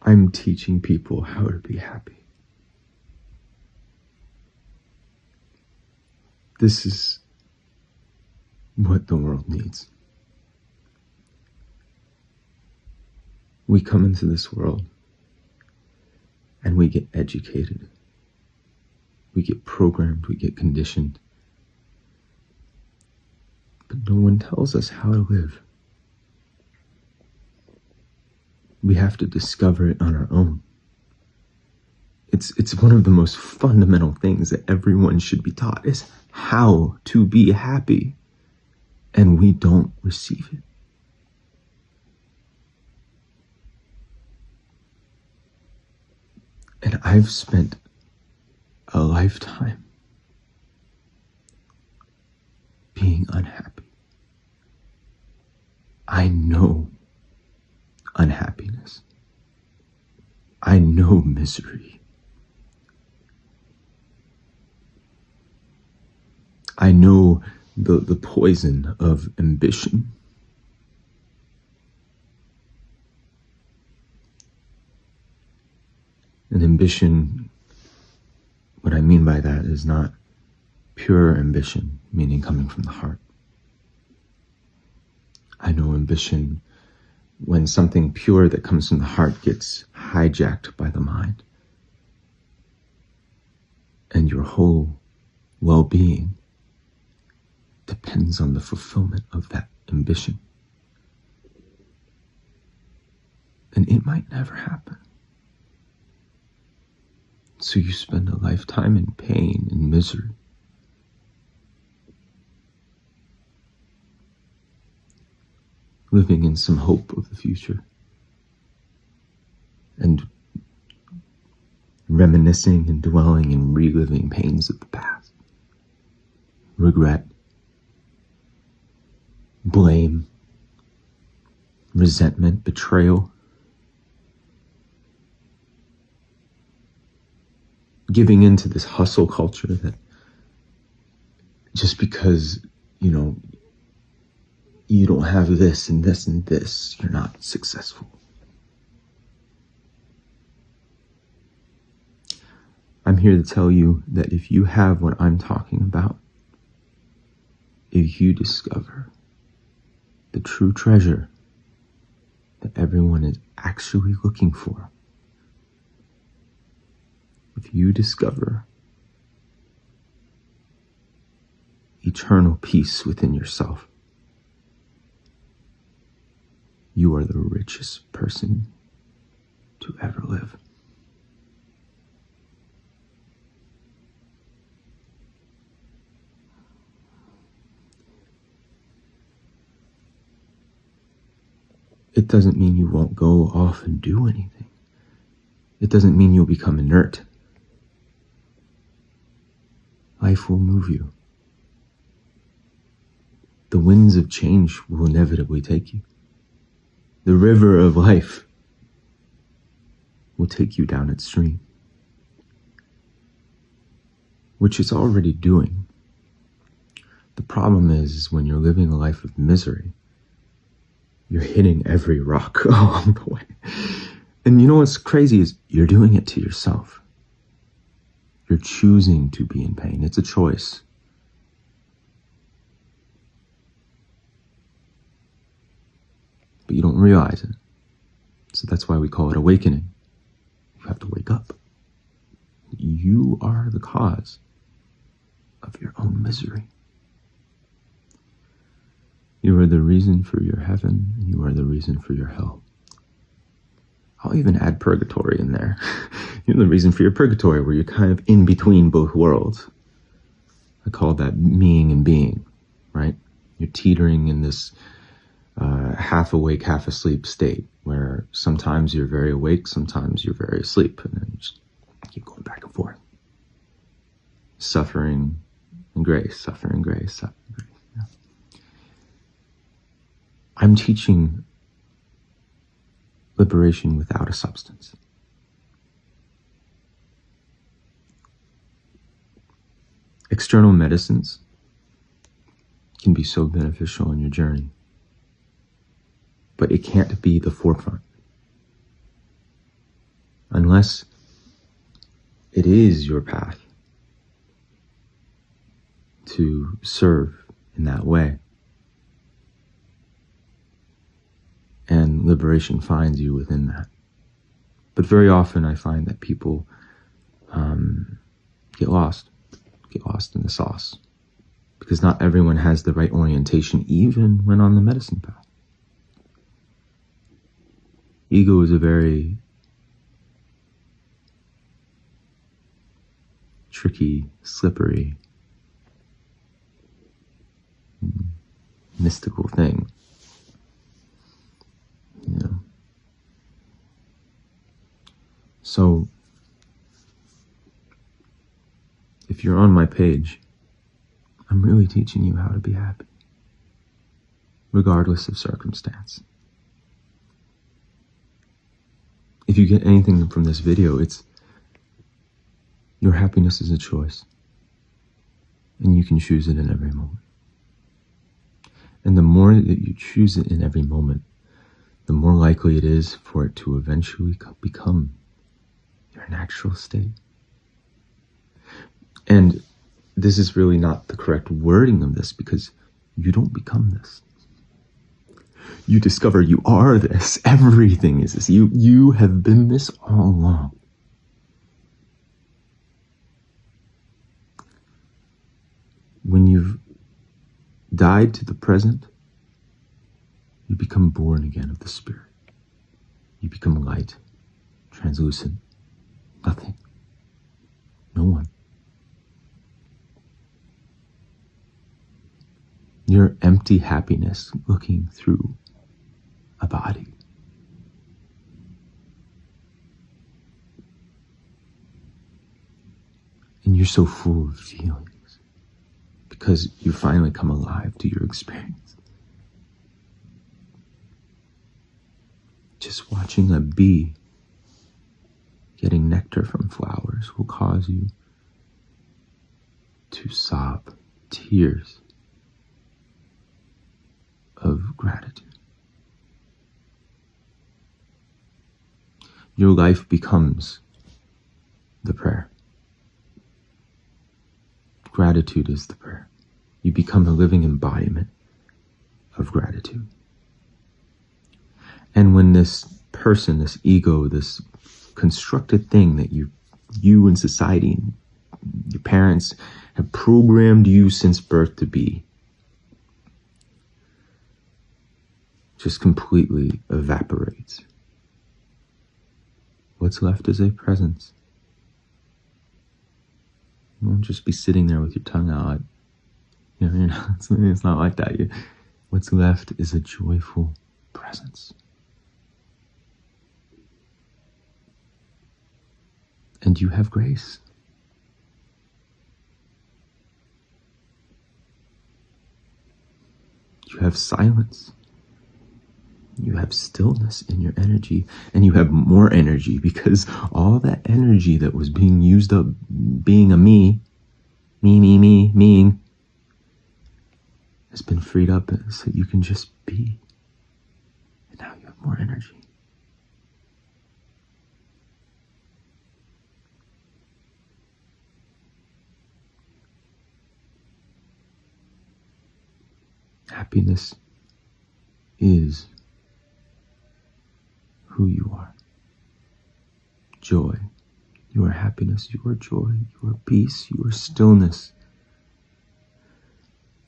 I'm teaching people how to be happy. This is what the world needs. We come into this world and we get educated. We get programmed, we get conditioned. But no one tells us how to live. We have to discover it on our own. It's one of the most fundamental things that everyone should be taught, is how to be happy. And we don't receive it. And I've spent a lifetime being unhappy. I know unhappiness. I know misery. I know the poison of ambition. And ambition, what I mean by that is not pure ambition, meaning coming from the heart. I know ambition when something pure that comes from the heart gets hijacked by the mind. And your whole well-being depends on the fulfillment of that ambition. And it might never happen. So you spend a lifetime in pain and misery. Living in some hope of the future. And reminiscing and dwelling and reliving pains of the past. Regret. Blame. Resentment. Betrayal. Giving into this hustle culture that just because, you don't have this and this and this, you're not successful. I'm here to tell you that if you have what I'm talking about, if you discover the true treasure that everyone is actually looking for, if you discover eternal peace within yourself, you are the richest person to ever live. It doesn't mean you won't go off and do anything. It doesn't mean you'll become inert. Life will move you. The winds of change will inevitably take you. The river of life will take you down its stream, which it's already doing. The problem is when you're living a life of misery, you're hitting every rock along the way. And you know what's crazy is you're doing it to yourself. You're choosing to be in pain. It's a choice. But you don't realize it. So that's why we call it awakening. You have to wake up. You are the cause of your own misery. You are the reason for your heaven, and you are the reason for your hell. I'll even add purgatory in there. You're the reason for your purgatory, where you're kind of in between both worlds. I call that meing and being, right? You're teetering in this half awake, half asleep state, where sometimes you're very awake, sometimes you're very asleep, and then you just keep going back and forth. Suffering and grace, suffering, grace, suffering, grace. Yeah. I'm teaching liberation without a substance. External medicines can be so beneficial in your journey, but it can't be the forefront. unless it is your path to serve in that way. And liberation finds you within that. But very often I find that people get lost in the sauce, because not everyone has the right orientation, even when on the medicine path. Ego is a very tricky, slippery, mystical thing. So, if you're on my page, I'm really teaching you how to be happy, regardless of circumstance. If you get anything from this video, it's your happiness is a choice, and you can choose it in every moment. And the more that you choose it in every moment, the more likely it is for it to eventually become your natural state. And this is really not the correct wording of this, because you don't become this. You discover you are this. Everything is this. You have been this all along. When you've died to the present, you become born again of the Spirit. You become light, translucent, nothing, no one. Your empty happiness looking through a body. And you're so full of feelings because you finally come alive to your experience. Just watching a bee getting nectar from flowers will cause you to sob tears of gratitude. Your life becomes the prayer. Gratitude is the prayer. You become a living embodiment of gratitude. And when this person, this ego, this constructed thing that you and society, your parents have programmed you since birth to be, just completely evaporates, what's left is a presence. You won't just be sitting there with your tongue out. It's not like that. What's left is a joyful presence. And you have grace. You have silence. You have stillness in your energy, and you have more energy because all that energy that was being used up being a me, has been freed up so you can just be. And now you have more energy. Happiness is who you are. Joy. You are happiness. You are joy. You are peace. You are stillness.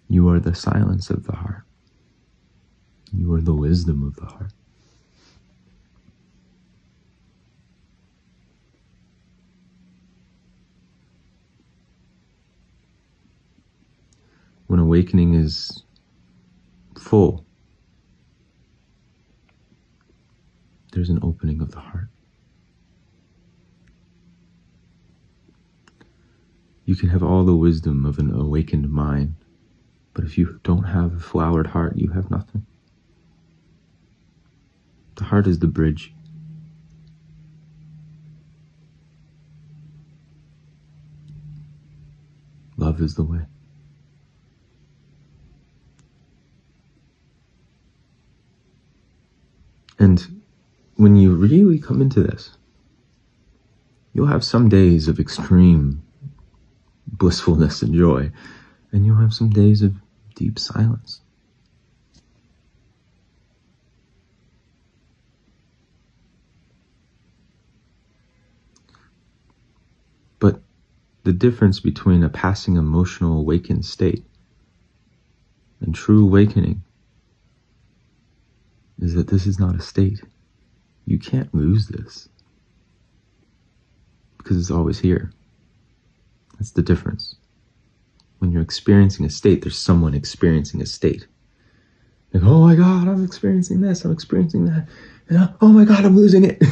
You are the silence of the heart. You are the wisdom of the heart. When awakening is full, there's an opening of the heart. You can have all the wisdom of an awakened mind, but if you don't have a flowered heart, you have nothing. The heart is the bridge. Love is the way. And when you really come into this, You'll have some days of extreme blissfulness and joy, and you'll have some days of deep silence. But the difference between a passing emotional awakened state and true awakening is that this is not a state. You can't lose this because it's always here. That's the difference. When you're experiencing a state, there's someone experiencing a state. Like, oh my God, I'm experiencing this, I'm experiencing that. And oh my God, I'm losing it.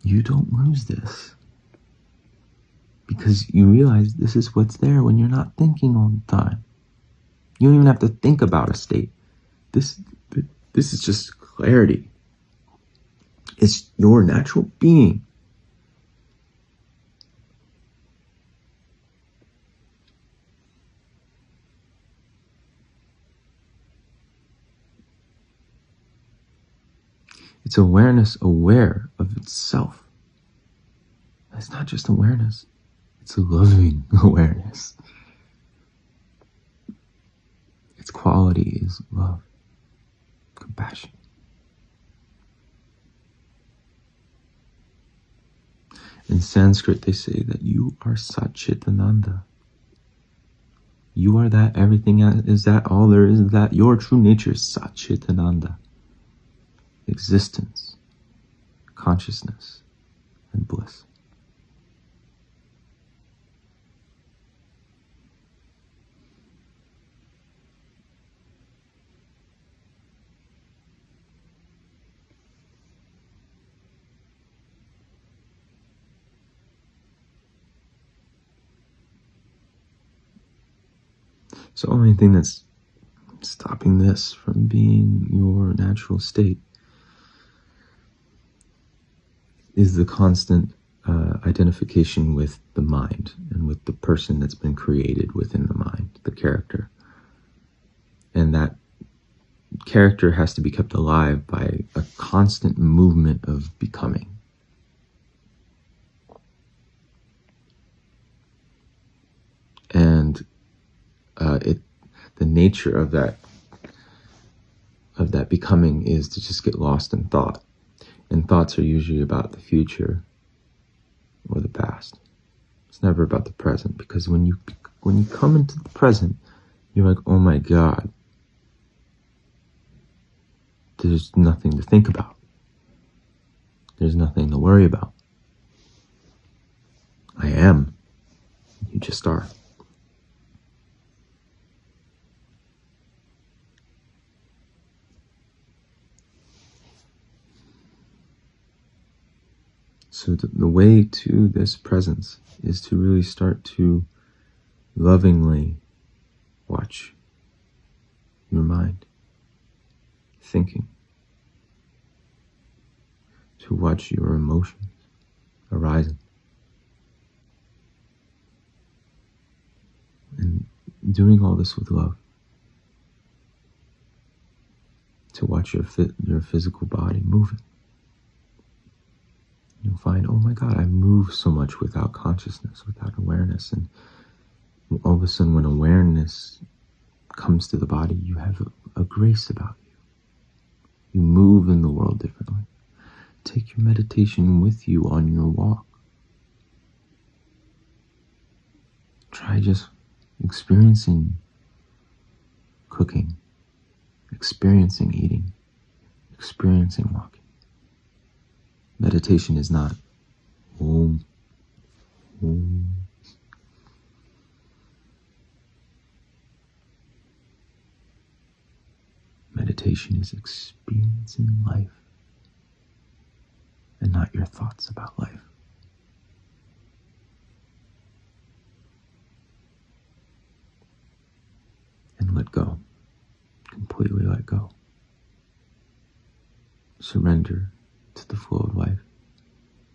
You don't lose this. Because you realize this is what's there when you're not thinking all the time. You don't even have to think about a state. This is just clarity. It's your natural being. It's awareness aware of itself. It's not just awareness. It's a loving awareness. Its quality is love, compassion. In Sanskrit, they say that you are Satchitananda. You are that, everything is that, all there is that. Your true nature is Satchitananda. Existence, consciousness, and bliss. So the only thing that's stopping this from being your natural state is the constant identification with the mind and with the person that's been created within the mind, the character. And that character has to be kept alive by a constant movement of becoming. And the nature of that becoming is to just get lost in thought. And thoughts are usually about the future or the past. It's never about the present, because when you come into the present, you're like, oh my God, there's nothing to think about. There's nothing to worry about. I am. You just are. So the way to this presence is to really start to lovingly watch your mind thinking, to watch your emotions arising, and doing all this with love, to watch your physical body moving. You'll find, oh my God, I move so much without consciousness, without awareness. And all of a sudden, when awareness comes to the body, you have a grace about you. You move in the world differently. Take your meditation with you on your walk. Try just experiencing cooking, experiencing eating, experiencing walking. Meditation is not Om, Om. Meditation is experiencing life and not your thoughts about life. And let go. Completely let go. Surrender to the flow of life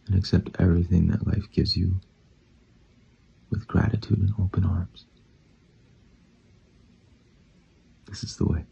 and accept everything that life gives you with gratitude and open arms. This is the way.